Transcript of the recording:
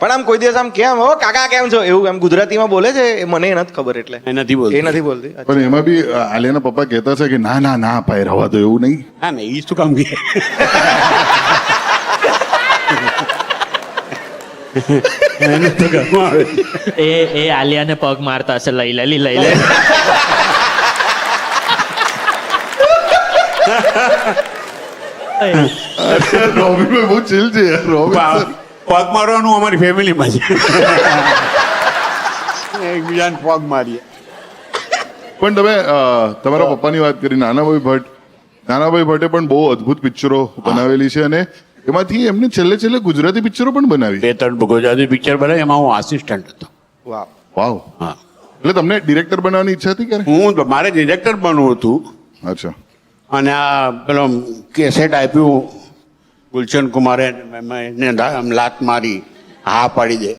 પણ આમ કોઈ દિવસ આમ કેમ હો કાકા કેમ છો એવું એમ ગુજરાતીમાં બોલે છે એ મને એ નથી ખબર એટલે એ નથી બોલતી. એ નથી બોલતી. પણ એમાં બી આલિયાના પપ્પા કહેતા છે કે ના ના ના ભાઈ રવા દો એવું નહીં. હા ને એ શું કામ કે એને તો ઘરમાં આવે. એ આલિયાને પગ મારતા હશે લઈ લે લઈ લે રોબિન બહુ ચીલ છે યાર રોબિન. પગ મારવાનું અમારી ફેમિલીમાં છે એકબીજાને પગ મારીએ. પણ તમે તમારા પપ્પાની વાત કરી નાનાભાઈ ભટ્ટે પણ બહુ અદ્ભુત પિક્ચરો બનાવેલી છે અને એમાંથી એમને છેલ્લે ગુજરાતી પિક્ચરો પણ બનાવી. 2-3 ગુજરાતી પિક્ચર બનાવી એમાં હું આસિસ્ટન્ટ હતો. વાહ. વાવ. હા એટલે તમને ડિરેક્ટર બનવાની ઈચ્છા હતી ક્યારે? હું મારે ડિરેક્ટર બનવું હતું અચ્છા. અને આ પેલો કેસેટ આપ્યું ગુલશન કુમારે એને લાત મારી હા પાડી દે